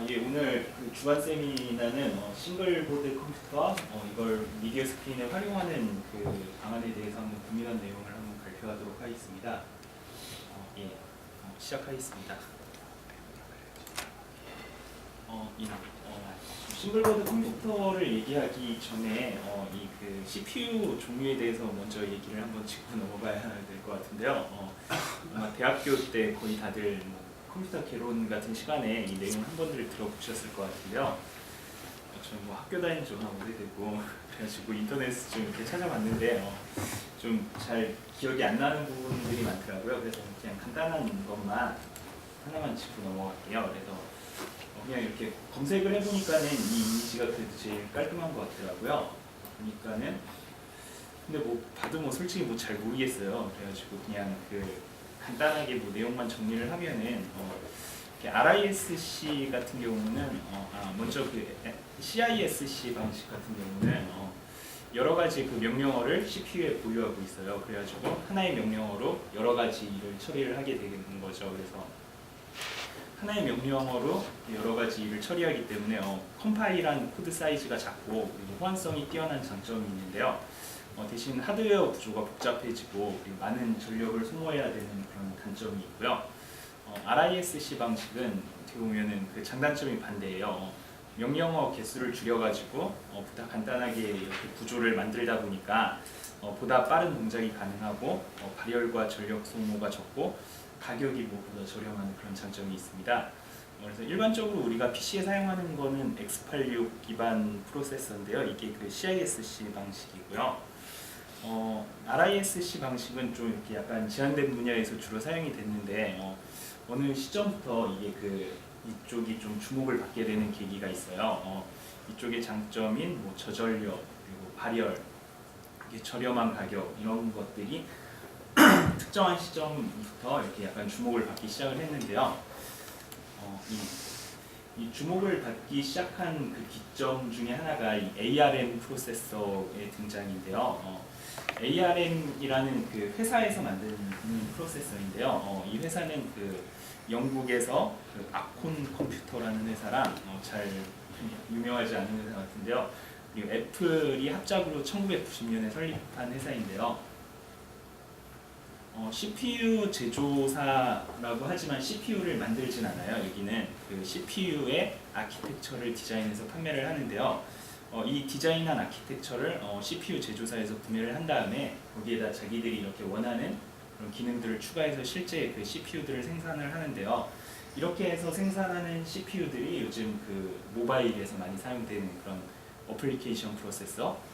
예, 오늘 그 주간 세미나는 싱글보드 컴퓨터와 이걸 미디어 스크린에 활용하는 그 방안에 대해서 한번 고민한 내용을 한번 발표하도록 하겠습니다. 예, 시작하겠습니다. 싱글보드 컴퓨터를 얘기하기 전에 이 그 CPU 종류에 대해서 먼저 얘기를 한번 짚고 넘어가야 될 것 같은데요. 아마 대학교 때 거의 다들 컴퓨터 개론 같은 시간에 이 내용 한 번들 들어보셨을 것 같은데요. 저는 뭐 학교 다닌 지 워낙 오래되고 그래가지고 인터넷을 좀 이렇게 찾아봤는데 좀 잘 기억이 안 나는 부분들이 많더라고요. 그래서 그냥 간단한 것만 하나만 짚고 넘어갈게요. 그래서 그냥 이렇게 검색을 해보니까는 이 이미지가 그래도 제일 깔끔한 것 같더라고요. 보니까는 근데 뭐 봐도 뭐 솔직히 뭐 잘 모르겠어요. 그래가지고 그냥 그 간단하게 뭐 내용만 정리를 하면은 RISC 같은 경우는 먼저 그 CISC 방식 같은 경우는 여러 가지 그 명령어를 CPU에 보유하고 있어요. 그래가지고 하나의 명령어로 여러 가지 일을 처리를 하게 되는 거죠. 그래서 하나의 명령어로 여러 가지 일을 처리하기 때문에 컴파일한 코드 사이즈가 작고 그리고 호환성이 뛰어난 장점이 있는데요. 대신 하드웨어 구조가 복잡해지고 그리고 많은 전력을 소모해야 되는 그런 단점이 있고요. RISC 방식은 어떻게 보면은 그 장단점이 반대예요. 명령어 개수를 줄여가지고 보다 간단하게 이렇게 구조를 만들다 보니까 보다 빠른 동작이 가능하고 발열과 전력 소모가 적고 가격이 무엇보다 저렴한 그런 장점이 있습니다. 그래서 일반적으로 우리가 PC에 사용하는 거는 x86 기반 프로세서인데요. 이게 그 CISC 방식이고요. RISC 방식은 좀 이렇게 약간 제한된 분야에서 주로 사용이 됐는데 어느 시점부터 이게 그 이쪽이 좀 주목을 받게 되는 계기가 있어요. 이쪽의 장점인 뭐 저전력 그리고 발열, 이게 저렴한 가격 이런 것들이 특정한 시점부터 이렇게 약간 주목을 받기 시작을 했는데요. 이 주목을 받기 시작한 그 기점 중에 하나가 이 ARM 프로세서의 등장인데요. ARM이라는 그 회사에서 만든 프로세서인데요. 이 회사는 그 영국에서 그 아콘 컴퓨터라는 회사랑 잘 유명하지 않은 회사 같은데요. 그리고 애플이 합작으로 1990년에 설립한 회사인데요. CPU 제조사라고 하지만 CPU를 만들진 않아요. 여기는 그 CPU의 아키텍처를 디자인해서 판매를 하는데요. 이 디자인한 아키텍처를 CPU 제조사에서 구매를 한 다음에 거기에다 자기들이 이렇게 원하는 그런 기능들을 추가해서 실제 그 CPU들을 생산을 하는데요. 이렇게 해서 생산하는 CPU들이 요즘 그 모바일에서 많이 사용되는 그런 어플리케이션 프로세서,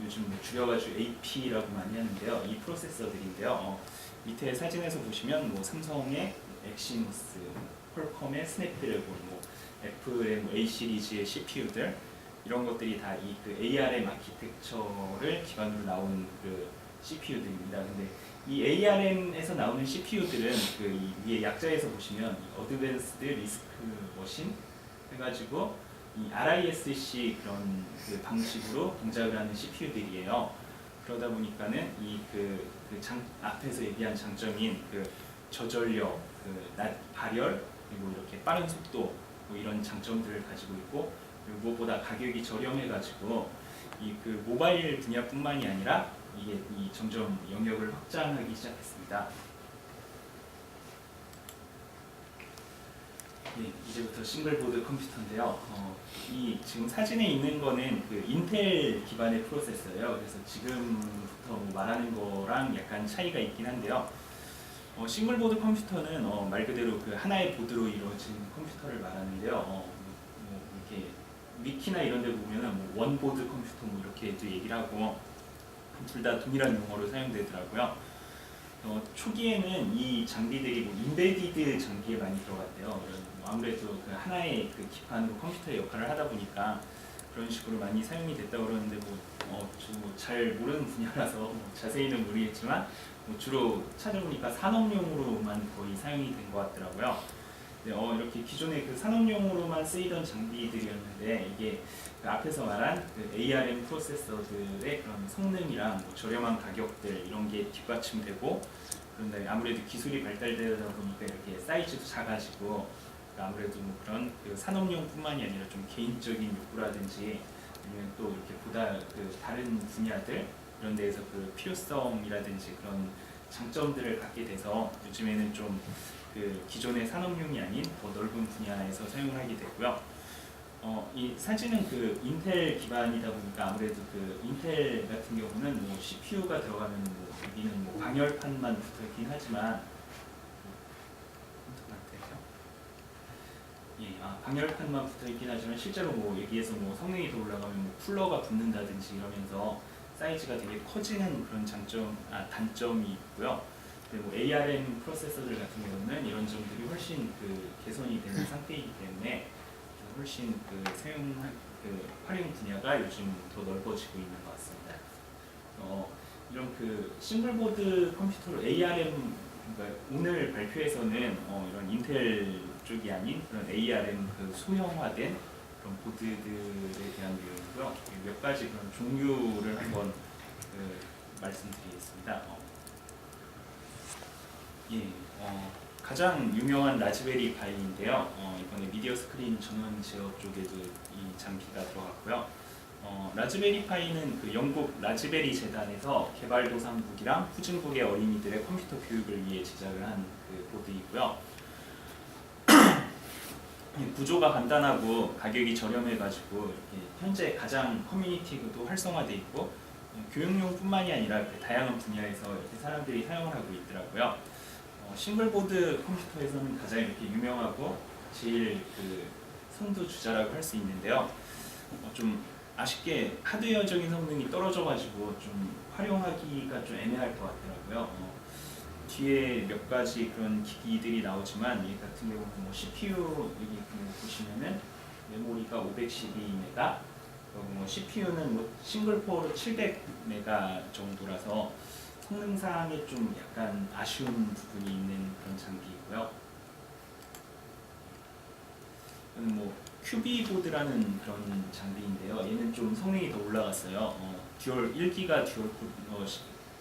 요즘 줄여가지고 AP라고 많이 하는데요. 이 프로세서들인데요. 밑에 사진에서 보시면 뭐 삼성의 엑시노스, 퀄컴의 스냅드래곤, 뭐 애플의 뭐 A 시리즈의 CPU들 이런 것들이 다 이 그 ARM 아키텍처를 기반으로 나온 그 CPU들입니다. 근데 이 ARM에서 나오는 CPU들은 그 이 위에 약자에서 보시면 어드밴스드 리스크 머신 해가지고 이 RISC 그런 그 방식으로 동작을 하는 CPU들이에요. 그러다 보니까는 이 앞에서 얘기한 장점인 그 저전력, 그 낮 발열, 그리고 이렇게 빠른 속도 뭐 이런 장점들을 가지고 있고, 그리고 무엇보다 가격이 저렴해가지고 이 그 모바일 분야뿐만이 아니라 이게 이 점점 영역을 확장하기 시작했습니다. 네, 이제부터 싱글보드 컴퓨터인데요. 이 지금 사진에 있는 거는 그 인텔 기반의 프로세서예요. 그래서 지금부터 뭐 말하는 거랑 약간 차이가 있긴 한데요. 싱글보드 컴퓨터는 말 그대로 그 하나의 보드로 이루어진 컴퓨터를 말하는데요. 뭐 이렇게 위키나 이런 데 보면은 뭐 원보드 컴퓨터 뭐 이렇게도 얘기를 하고 둘 다 동일한 용어로 사용되더라고요. 초기에는 이 장비들이 뭐 인베디드 장비에 많이 들어갔대요. 아무래도 그 하나의 그 기판으로 컴퓨터의 역할을 하다 보니까 그런 식으로 많이 사용이 됐다고 그러는데 잘 모르는 분야라서 자세히는 모르겠지만 주로 찾아보니까 산업용으로만 거의 사용이 된 것 같더라고요. 이렇게 기존의 그 산업용으로만 쓰이던 장비들이었는데 이게 그 앞에서 말한 그 ARM 프로세서들의 그런 성능이랑 뭐 저렴한 가격들 이런 게 뒷받침되고, 그런데 아무래도 기술이 발달되다 보니까 이렇게 사이즈도 작아지고 아무래도 뭐 그런 그 산업용뿐만이 아니라 좀 개인적인 욕구라든지 아니면 또 이렇게 보다 그 다른 분야들 이런 데에서 그 필요성이라든지 그런 장점들을 갖게 돼서 요즘에는 좀 그 기존의 산업용이 아닌 더 넓은 분야에서 사용을 하게 되고요. 이 사진은 그 인텔 기반이다 보니까 아무래도 그 인텔 같은 경우는 뭐 CPU가 들어가는 뭐 여기는 뭐 방열판만 붙어있긴 하지만 방열판만 붙어있긴 하지만 실제로 뭐 여기에서 뭐 성능이 더 올라가면 뭐 쿨러가 붙는다든지 이러면서 사이즈가 되게 커지는 그런 단점이 있고요. 뭐 ARM 프로세서들 같은 경우는 이런 점들이 훨씬 그 개선이 되는 상태이기 때문에 훨씬 그 활용 분야가 요즘 더 넓어지고 있는 것 같습니다. 이런 그 싱글보드 컴퓨터로 ARM 그러니까 오늘 발표에서는 이런 인텔 쪽이 아닌 그런 ARM 그 소형화된 그런 보드들에 대한 내용이고요. 몇 가지 그런 종류를 한번 말씀드리겠습니다. 가장 유명한 라즈베리 파이인데요. 이번에 미디어 스크린 전원 제어 쪽에도 이 장비가 들어갔고요. 라즈베리 파이는 그 영국 라즈베리 재단에서 개발도상국이랑 후진국의 어린이들의 컴퓨터 교육을 위해 제작을 한 그 보드이고요. 구조가 간단하고 가격이 저렴해가지고 이렇게 현재 가장 커뮤니티도 활성화돼 있고 교육용뿐만이 아니라 다양한 분야에서 이렇게 사람들이 사용을 하고 있더라고요. 싱글보드 컴퓨터에서는 가장 이렇게 유명하고 제일 그 선두주자라고 할 수 있는데요. 좀 아쉽게 하드웨어적인 성능이 떨어져가지고 좀 활용하기가 좀 애매할 것 같더라고요. 뒤에 몇 가지 그런 기기들이 나오지만 이 같은 경우는 뭐 CPU 여기 보시면은 메모리가 512메가, 그리고 뭐 CPU는 뭐 싱글 코어로 700메가 정도라서 성능상에 좀 약간 아쉬운 부분이 있는 그런 장비이고요. 이건 뭐 큐비보드라는 그런 장비인데요. 얘는 좀 성능이 더 올라갔어요. 듀얼 1기가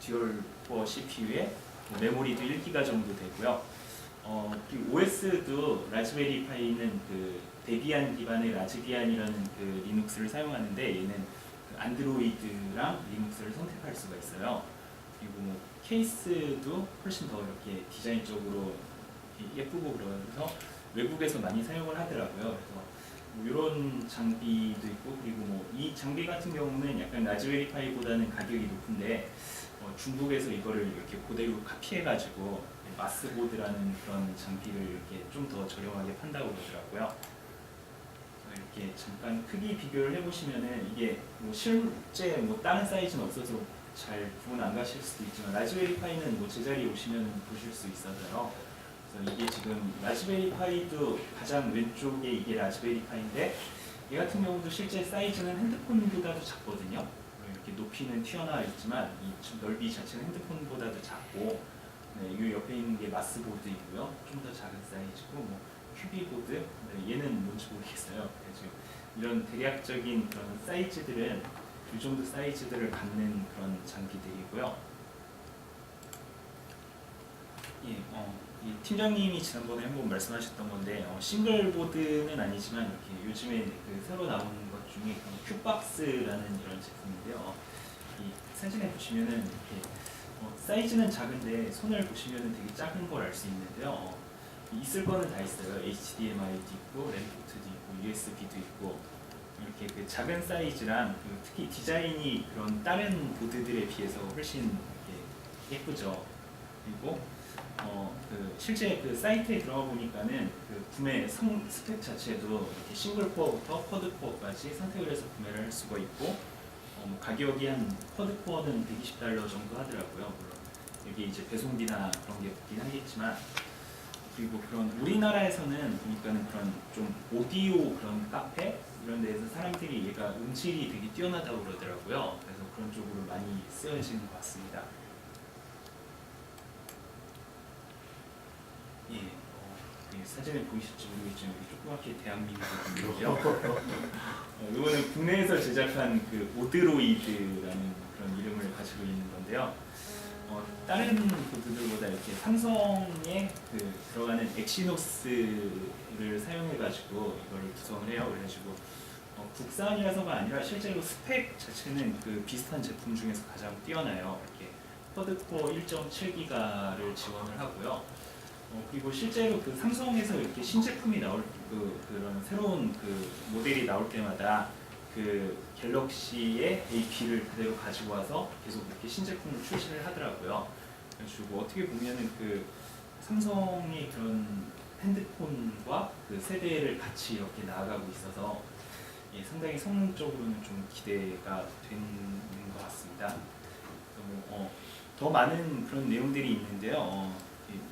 듀얼 코어 CPU에 메모리도 1기가 정도 되고요. 그리고 OS도 라즈베리 파이는 그 데비안 기반의 라즈비안이라는 그 리눅스를 사용하는데 얘는 그 안드로이드랑 리눅스를 선택할 수가 있어요. 그리고 뭐 케이스도 훨씬 더 이렇게 디자인적으로 예쁘고 그러면서 외국에서 많이 사용을 하더라고요. 그래서 뭐 이런 장비도 있고, 그리고 뭐 이 장비 같은 경우는 약간 라즈베리 파이보다는 가격이 높은데 중국에서 이거를 이렇게 그대로 카피해가지고 마스보드라는 그런 장비를 이렇게 좀 더 저렴하게 판다고 그러더라고요. 이렇게 잠깐 크기 비교를 해보시면은 이게 뭐 실제 뭐 다른 사이즈는 없어서 잘 구분 안 가실 수도 있지만 라즈베리 파이는 뭐 제자리에 오시면 보실 수 있어서요. 그래서 이게 지금 라즈베리 파이도 가장 왼쪽에 이게 라즈베리 파이인데 얘 같은 경우도 실제 사이즈는 핸드폰보다도 작거든요. 이렇게 높이는 튀어나와 있지만 이 넓이 자체는 핸드폰보다도 작고, 이 옆에 있는 게 마스보드이고요. 좀 더 작은 사이즈고, 뭐 큐비보드, 얘는 뭔지 모르겠어요. 지금 이런 대략적인 그런 사이즈들은 이 정도 사이즈들을 갖는 그런 장비들이고요. 이 팀장님이 지난번에 한번 말씀하셨던 건데 싱글보드는 아니지만 이렇게 요즘에 그 새로 나오는 것 중에 큐박스라는 이런 제품인데요. 이 사진에 보시면은 이렇게 사이즈는 작은데 손을 보시면은 되게 작은 걸 알 수 있는데요. 있을 거는 다 있어요. HDMI도 있고, 램포트도 있고, USB도 있고, 이렇게 그 작은 사이즈랑 특히 디자인이 그런 다른 보드들에 비해서 훨씬 예쁘죠. 그리고 실제 그 사이트에 들어가 보니까는 그 구매 스펙 자체도 이렇게 싱글 코어부터 쿼드 코어까지 선택을 해서 구매를 할 수가 있고, 가격이 한 쿼드 코어는 $120 정도 하더라고요. 물론 여기 이제 배송비나 그런 게 붙긴 하겠지만, 그리고 그런 우리나라에서는 보니까는 그런 좀 오디오 그런 카페 이런 데에서 사람들이 얘가 음질이 되게 뛰어나다고 그러더라고요. 그래서 그런 쪽으로 많이 쓰여지는 것 같습니다. 사진에 보이실지 모르겠지만 조그맣게 대한민국이죠. 이거는 국내에서 제작한 그 오드로이드라는 그런 이름을 가지고 있는 건데요. 다른 보드들보다 이렇게 삼성에 그 들어가는 엑시노스를 사용해가지고 이거를 구성을 해요. 그래가지고 국산이라서가 아니라 실제로 스펙 자체는 그 비슷한 제품 중에서 가장 뛰어나요. 이렇게 쿼드코어 1.7기가를 지원을 하고요. 그리고 실제로 그 삼성에서 이렇게 신제품이 나올 그런 새로운 그 모델이 나올 때마다 그 갤럭시의 AP를 그대로 가지고 와서 계속 이렇게 신제품을 출시를 하더라고요. 그래가지고 어떻게 보면은 그 삼성의 그런 핸드폰과 그 세대를 같이 이렇게 나아가고 있어서 상당히 성능적으로는 좀 기대가 되는 것 같습니다. 더 많은 그런 내용들이 있는데요.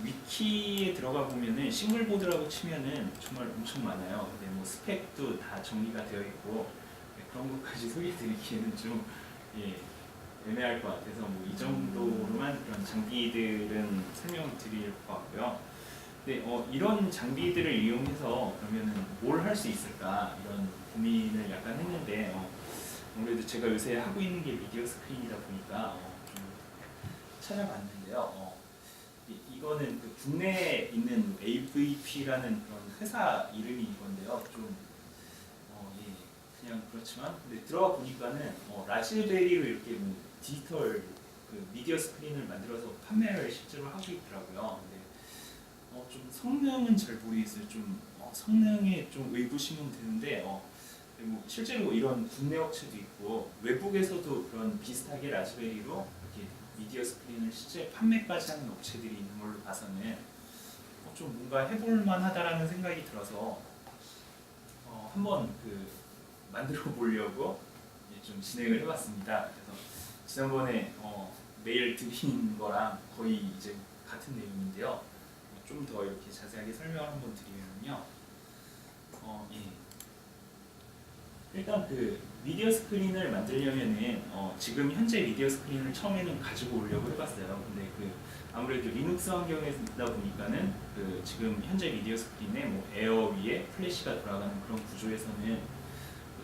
위키에 들어가 보면은 싱글보드라고 치면은 정말 엄청 많아요. 근데 뭐 스펙도 다 정리가 되어 있고 그런 것까지 소개해드리기에는 좀 애매할 것 같아서 뭐 이 정도로만 그런 장비들은 설명을 드릴 것 같고요. 근데 이런 장비들을 이용해서 그러면은 뭘 할 수 있을까 이런 고민을 약간 했는데 아무래도 제가 요새 하고 있는 게 미디어 스크린이다 보니까 좀 찾아봤는데요. 이거는 그 국내에 있는 AVP라는 그런 회사 이름이 이건데요. 좀 그냥 그렇지만 근데 들어가 보니까는 라즈베리로 이렇게 뭐 디지털 그 미디어 스크린을 만들어서 판매를 실제로 하고 있더라고요. 근데 좀 성능은 잘 모르겠어요. 좀 성능에 좀 의구심은 드는데 뭐 실제로 이런 국내 업체도 있고 외국에서도 그런 비슷하게 라즈베리로 이렇게 미디어 스크린을 실제 판매까지 하는 업체들이 있는 걸로 봐서는 좀 뭔가 해볼 만하다라는 생각이 들어서 한번 그 만들어 보려고 좀 진행을 해봤습니다. 그래서 지난번에 메일 드린 거랑 거의 이제 같은 내용인데요. 좀 더 이렇게 자세하게 설명을 한번 드리면요. 일단 그 미디어 스크린을 만들려면은 지금 현재 미디어 스크린을 처음에는 가지고 오려고 해봤어요. 근데 그 아무래도 리눅스 환경이다 보니까는 그 지금 현재 미디어 스크린에 뭐 에어 위에 플래시가 돌아가는 그런 구조에서는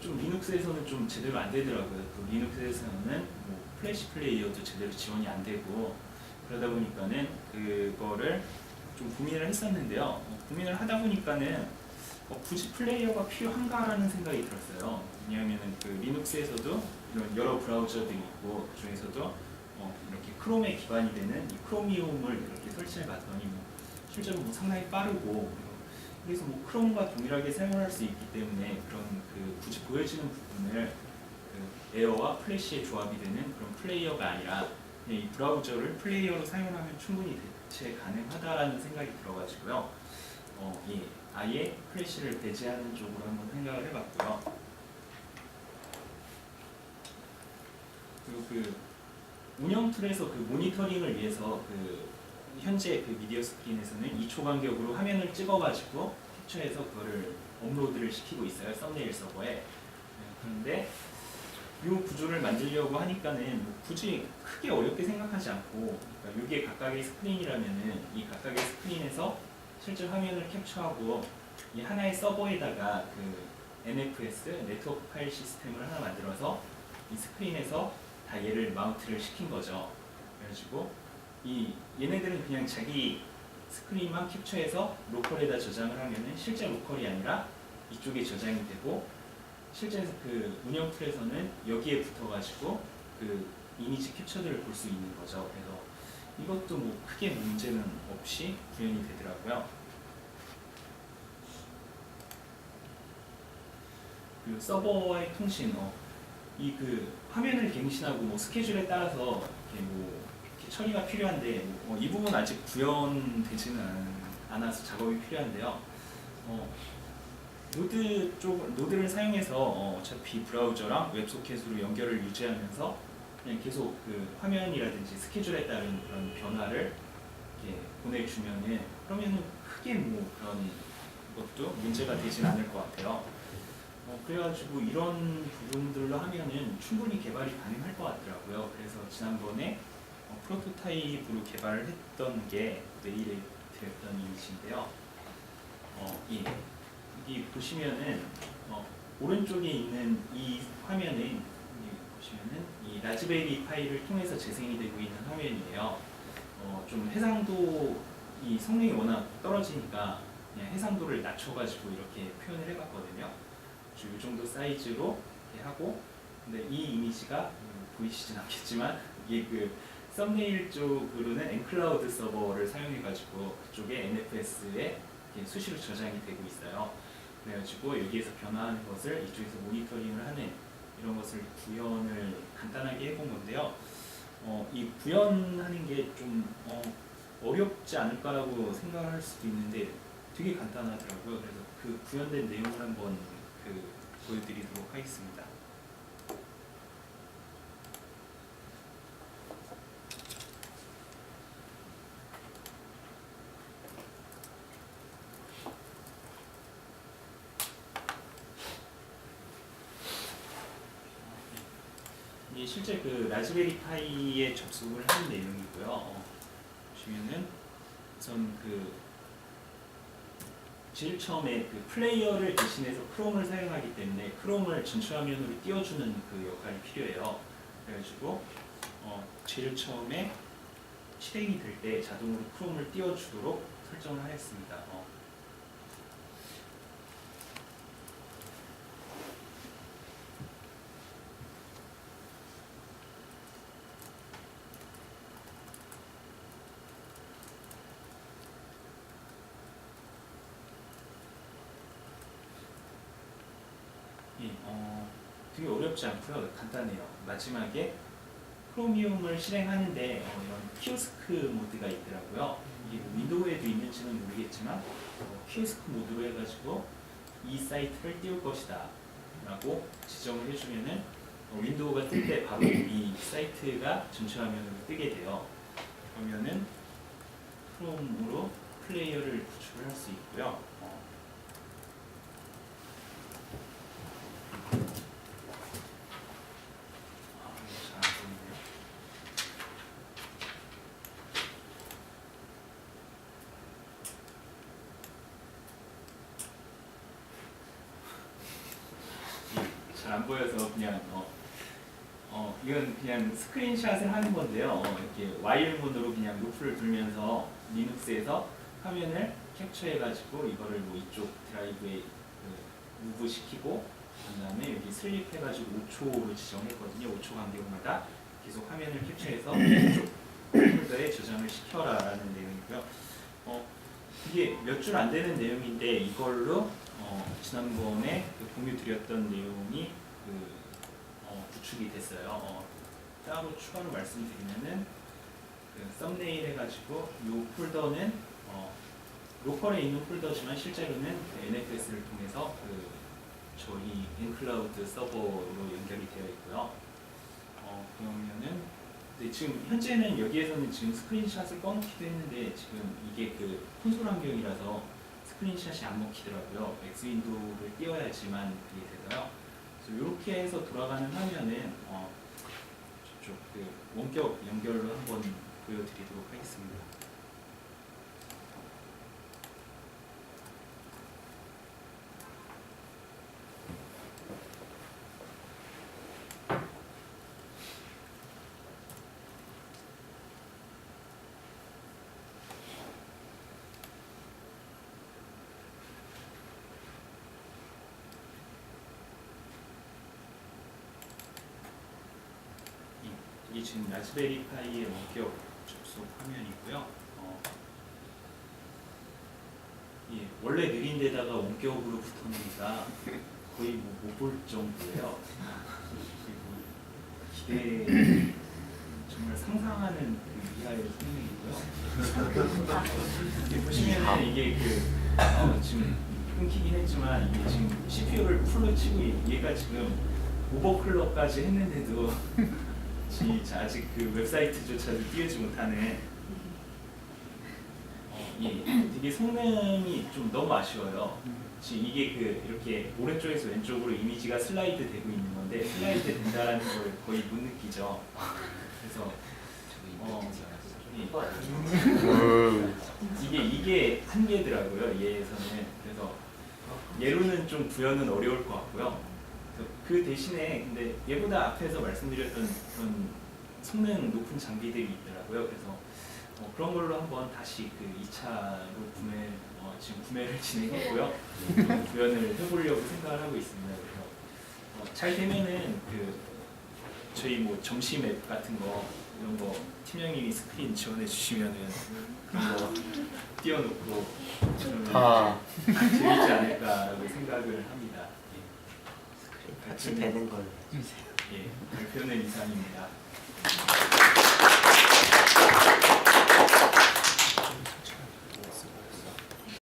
좀 리눅스에서는 좀 제대로 안 되더라고요. 또 리눅스에서는 뭐 플래시 플레이어도 제대로 지원이 안 되고 그러다 보니까는 그거를 좀 고민을 했었는데요. 고민을 하다 보니까는 굳이 플레이어가 필요한가라는 생각이 들었어요. 왜냐하면 그 리눅스에서도 이런 여러 브라우저들이 있고 그 중에서도 이렇게 크롬에 기반이 되는 이 크로미움을 이렇게 설치해 봤더니 뭐 실제로 뭐 상당히 빠르고 그래서 뭐 크롬과 동일하게 사용할 수 있기 때문에 그런 그 굳이 보여지는 부분을 그 에어와 플래시의 조합이 되는 그런 플레이어가 아니라 이 브라우저를 플레이어로 사용하면 충분히 대체 가능하다라는 생각이 들어가지고요. 아예 플래시를 배제하는 쪽으로 한번 생각을 해봤고요. 그리고 그 운영 툴에서 그 모니터링을 위해서 그 현재 그 미디어 스크린에서는 2초 간격으로 화면을 찍어가지고 캡처해서 그거를 업로드를 시키고 있어요. 썸네일 서버에. 그런데 이 구조를 만들려고 하니까는 뭐 굳이 크게 어렵게 생각하지 않고 그러니까 이게 각각의 스크린이라면은 이 각각의 스크린에서 실제 화면을 캡처하고 이 하나의 서버에다가 그 NFS 네트워크 파일 시스템을 하나 만들어서 이 스크린에서 다 얘를 마운트를 시킨 거죠. 그래가지고 얘네들은 그냥 자기 스크린만 캡처해서 로컬에다 저장을 하면은 실제 로컬이 아니라 이쪽에 저장이 되고 실제 그 운영 툴에서는 여기에 붙어가지고 그 이미지 캡처들을 볼 수 있는 거죠. 그래서 이것도 뭐 크게 문제는 없이 구현이 되더라고요. 그 서버와의 통신, 이 그 화면을 갱신하고 뭐 스케줄에 따라서 이렇게 뭐 이렇게 처리가 필요한데 이 부분 아직 구현되지는 않아서 작업이 필요한데요. 노드를 사용해서 어차피 브라우저랑 웹소켓으로 연결을 유지하면서 그냥 계속 그 화면이라든지 스케줄에 따른 그런 변화를 이렇게 보내주면은 그러면은 크게 뭐 그런 것도 문제가 되진 않을 것 같아요. 그래가지고 이런 부분들로 하면은 충분히 개발이 가능할 것 같더라고요. 그래서 지난번에 프로토타입으로 개발을 했던 게 메일에 드렸던 이미지인데요. 여기 보시면은 오른쪽에 있는 이 화면은 보시면은 이 라즈베리 파이를 통해서 재생이 되고 있는 화면이에요. 좀 해상도 이 성능이 워낙 떨어지니까 그냥 해상도를 낮춰가지고 이렇게 표현을 해봤거든요. 이 정도 사이즈로 이렇게 하고, 근데 이 이미지가 보이시진 않겠지만 이게 그 썸네일 쪽으로는 엔클라우드 서버를 사용해가지고 그쪽에 NFS에 수시로 저장이 되고 있어요. 그래가지고 여기에서 변화하는 것을 이쪽에서 모니터링을 하는 이런 것을 구현을 간단하게 해본 건데요. 이 구현하는 게 좀 어렵지 않을까라고 생각할 수도 있는데 되게 간단하더라고요. 그래서 그 구현된 내용을 한번 보여드리도록 하겠습니다. 이게 실제 그 라즈베리 파이에 접속을 한 내용이고요. 보시면은 우선 제일 처음에 그 플레이어를 대신해서 크롬을 사용하기 때문에 크롬을 전체 화면으로 띄워주는 그 역할이 필요해요. 그래가지고 제일 처음에 실행이 될 때 자동으로 크롬을 띄워주도록 설정을 하였습니다. 되게 어렵지 않고요. 간단해요. 마지막에 크로미움을 실행하는데 이런 키오스크 모드가 있더라고요. 이게 윈도우에도 있는지는 모르겠지만 키오스크 모드로 해가지고 이 사이트를 띄울 것이다 라고 지정을 해주면은 윈도우가 뜰 때 바로 이 사이트가 전체 화면으로 뜨게 돼요. 그러면은 크롬으로 플레이어를 구축을 할 수 있고요. 잘 안 보여서 그냥 이건 그냥 스크린샷을 하는 건데요. 이렇게 와이어 문으로 그냥 루프를 돌면서 리눅스에서 화면을 캡처해가지고 이거를 뭐 이쪽 드라이브에 무브 시키고 그다음에 여기 슬립해가지고 5초로 지정했거든요. 5초 간격마다 계속 화면을 캡처해서 이쪽 폴더에 저장을 시켜라라는 내용이고요. 이게 몇 줄 안 되는 내용인데 이걸로 지난번에 공유 드렸던 내용이 구축이 됐어요. 따로 추가로 말씀드리면은 썸네일 해가지고 이 폴더는 로컬에 있는 폴더지만 실제로는 NFS를 통해서 저희 엔클라우드 서버로 연결이 되어 있고요. 그러면은 지금 현재는 여기에서는 지금 스크린샷을 꺼놓기도 했는데 지금 이게 콘솔 환경이라서 스크린샷이 안 먹히더라고요. 엑스윈도우를 띄워야지만 그게 되고요. 그래서 이렇게 해서 돌아가는 화면은 저쪽 원격 연결로 한번 보여드리도록 하겠습니다. 이게 지금 라즈베리 파이의 원격 접속 화면이고요. 원래 느린 데다가 원격으로 붙어놓으니까 거의 못 볼 정도예요. 기대 정말 상상하는 이하의 성능이고요. 보시면은 이게 지금 끊기긴 했지만 이게 지금 CPU를 풀로 치고 얘가 지금 오버클럭까지 했는데도 아직 웹사이트조차도 띄우지 못하는 되게 성능이 좀 너무 아쉬워요. 지금 이게 이렇게 오른쪽에서 왼쪽으로 이미지가 슬라이드 되고 있는 건데 슬라이드 된다는 걸 거의 못 느끼죠. 그래서 이게 한계더라고요. 얘에서는. 그래서 얘로는 좀 구현은 어려울 것 같고요. 그 대신에 근데 얘보다 앞에서 말씀드렸던 그런 성능 높은 장비들이 있더라고요. 그래서 그런 걸로 한번 다시 그 2차로 지금 구매를 진행했고요. 구현을 해보려고 생각을 하고 있습니다. 그래서 잘 되면은 그 저희 뭐 점심 앱 같은 거 이런 거 팀장님이 스크린 지원해 주시면은 그런 거 띄워놓고 재밌지 않을까라고 생각을 합니다. 같이 배는 걸로. 예, 발표는 이상입니다.